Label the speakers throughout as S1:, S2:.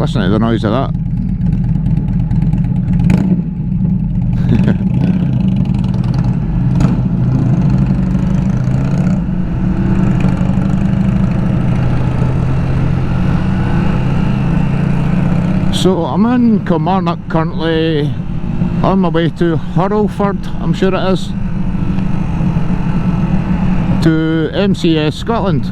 S1: Listen to the noise of that. So I'm in Kilmarnock currently, on my way to Hurlford, I'm sure it is, to MCS Scotland.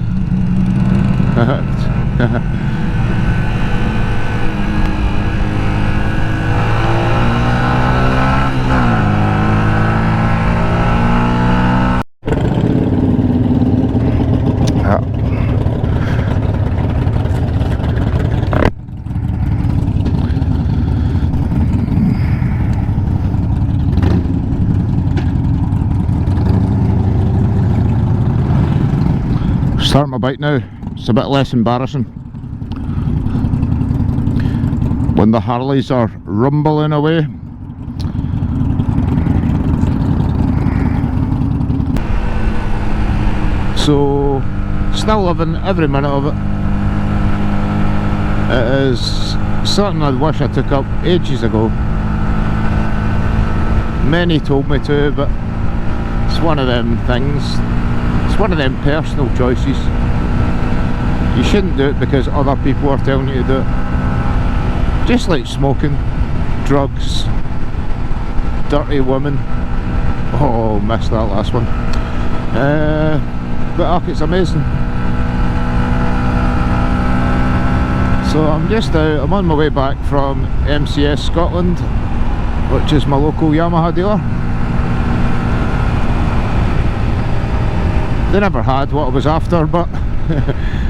S1: Start my bike now, it's a bit less embarrassing when the Harleys are rumbling away. So, still loving every minute of it. It is something I wish I took up ages ago. Many told me to, but it's one of them things. It's one of them personal choices. You shouldn't do it because other people are telling you to do it. Just like smoking, drugs, dirty women. Oh, missed that last one. But it's amazing. So I'm just out, I'm on my way back from MCS Scotland, which is my local Yamaha dealer. They never had what I was after, but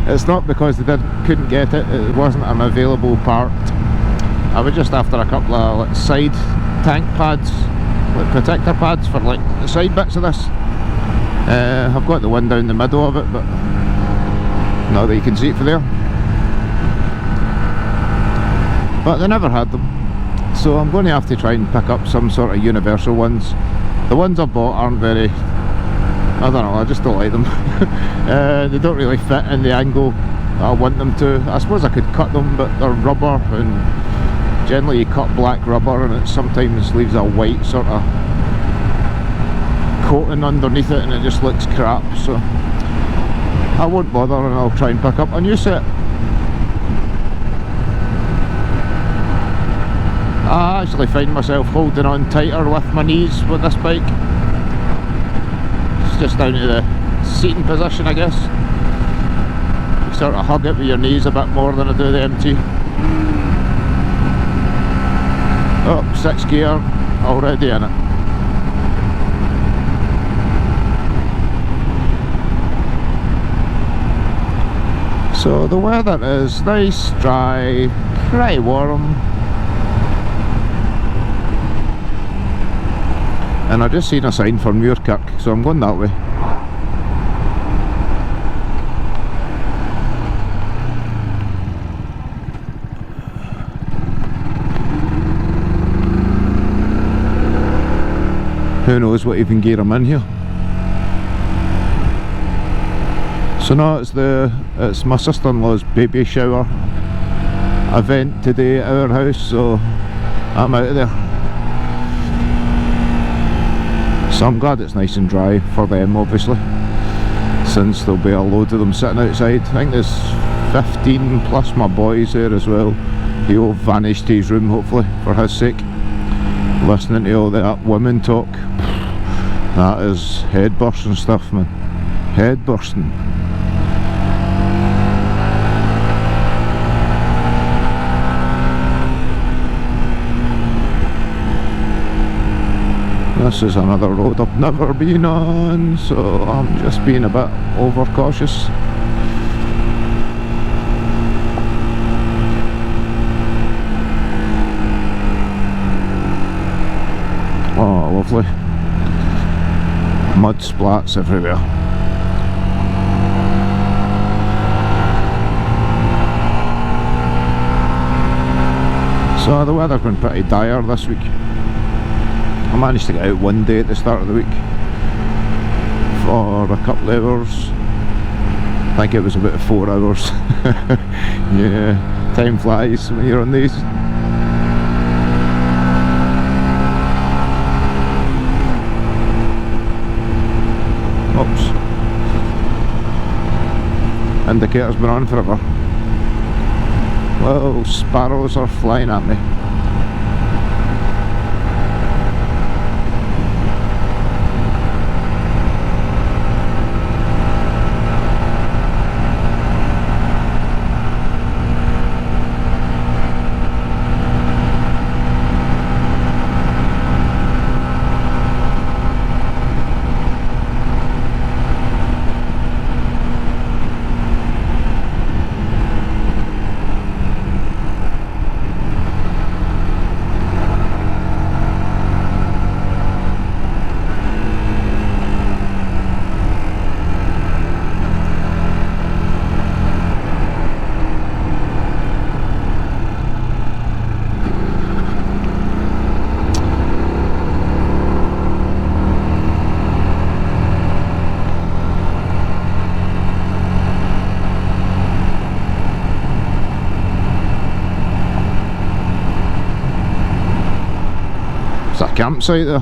S1: it's not because they couldn't get it, it wasn't an available part. I was just after a couple of like side tank pads, like protector pads for like the side bits of this. I've got the one down the middle of it, but not that you can see it from there. But they never had them, so I'm going to have to try and pick up some sort of universal ones. The ones I've bought aren't very, I don't know, I just don't like them. They don't really fit in the angle I want them to. I suppose I could cut them, but they're rubber, and generally you cut black rubber and it sometimes leaves a white sort of coating underneath it and it just looks crap, so I won't bother and I'll try and pick up a new set. I actually find myself holding on tighter with my knees with this bike. It's just down to the seating position, I guess. You sort of hug it with your knees a bit more than I do the MT. Oh, 6th gear, already in it. So the weather is nice, dry, pretty warm. And I just seen a sign for Muirkirk, so I'm going that way. Who knows what even gear I'm in here. So now it's my sister-in-law's baby shower event today at our house, so I'm out of there. So I'm glad it's nice and dry for them, obviously, since there'll be a load of them sitting outside. I think there's 15 plus my boys there as well. He'll vanish to his room, hopefully, for his sake. Listening to all that women talk, that is head bursting stuff, man. Head bursting. This is another road I've never been on, so I'm just being a bit overcautious. Oh, lovely. Mud splats everywhere. So the weather's been pretty dire this week. I managed to get out one day at the start of the week for a couple of hours. I think it was about 4 hours. Yeah, Time flies when you're on these. Oops. Indicator's been on forever. Whoa, sparrows are flying at me. It's a campsite there.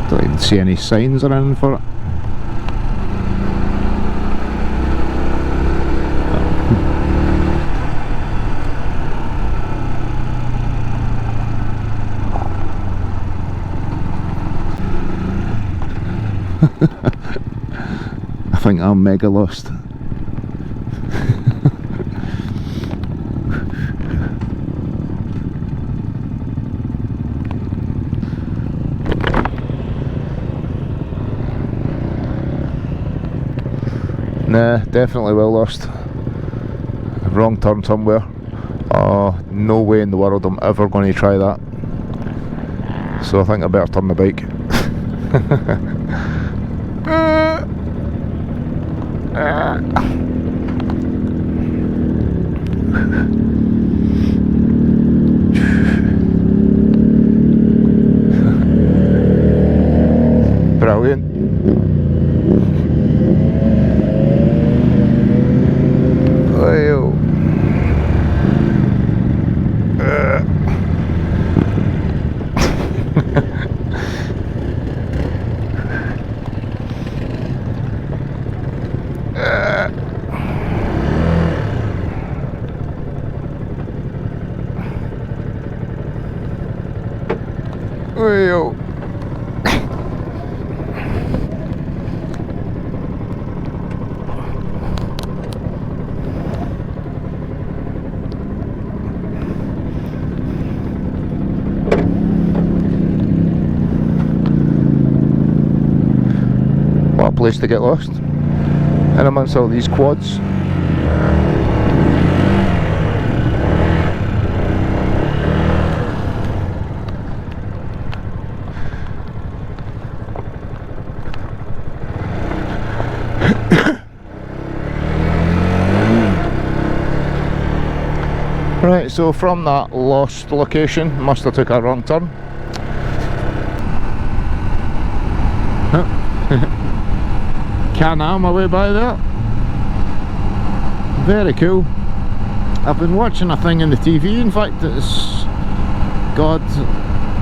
S1: Don't even see any signs or anything for it. I think I'm mega lost. Nah, definitely well lost. Wrong turn somewhere. Oh, no way in the world I'm ever going to try that. So I think I better turn the bike. Brilliant. Well. Well. What a place to get lost in amongst all these quads. Right, so from that lost location, must have took a wrong turn. Can-Am away by there. Very cool. I've been watching a thing in the TV, in fact it's, God,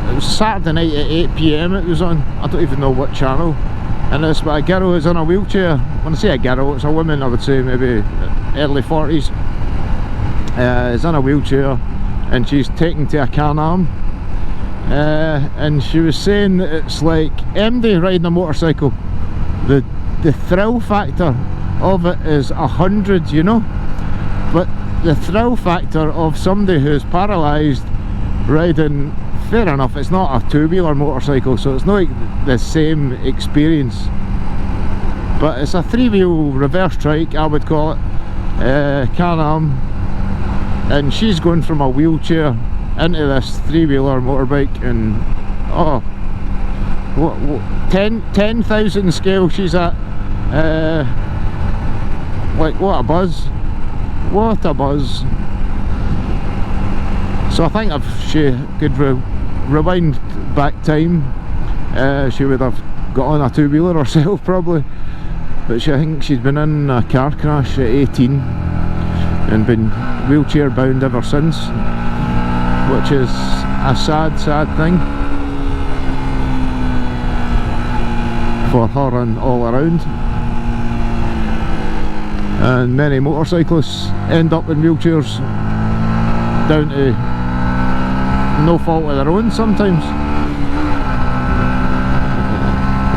S1: it was Saturday night at 8 PM it was on, I don't even know what channel, and it's about a girl who's in a wheelchair. When I say a girl, it's a woman, I would say maybe early 40s. Is in a wheelchair and she's taken to a Can-Am, and she was saying that it's like MD riding a motorcycle. The thrill factor of it is 100, you know, but the thrill factor of somebody who's paralysed riding, fair enough, it's not a two-wheeler motorcycle, so it's not the same experience, but it's a three-wheel reverse trike, I would call it, Can-Am, and she's going from a wheelchair into this three-wheeler motorbike, and oh, what 10,000 scale she's at. Like, what a buzz, what a buzz. So I think if she could rewind back time, she would have got on a two-wheeler herself probably. But I think she's been in a car crash at 18 and been wheelchair bound ever since, which is a sad, sad thing for her and all around. And many motorcyclists end up in wheelchairs down to no fault of their own sometimes.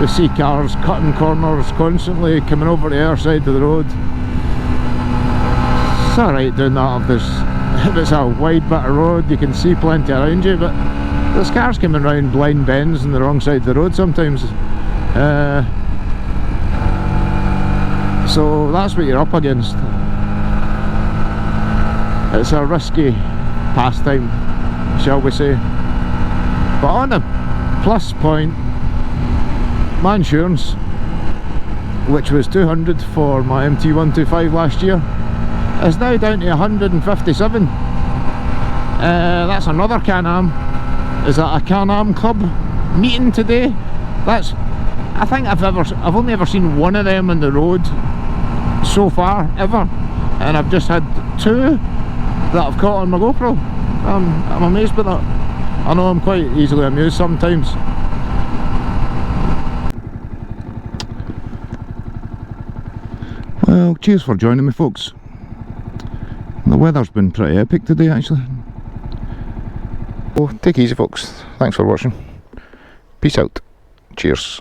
S1: We see cars cutting corners constantly, coming over the other side of the road. It's alright doing that if it's a wide bit of road, you can see plenty around you, but there's cars coming round blind bends on the wrong side of the road sometimes. So that's what you're up against. It's a risky pastime, shall we say. But on the plus point, my insurance, which was 200 for my MT125 last year, is now down to 157. That's another Can-Am. Is that a Can-Am club meeting today? That's, I think I've only ever seen one of them on the road so far, ever, and I've just had two that I've caught on my GoPro. I'm amazed by that. I know I'm quite easily amused sometimes. Well, cheers for joining me, folks. The weather's been pretty epic today, actually. Well, take it easy, folks. Thanks for watching. Peace out. Cheers.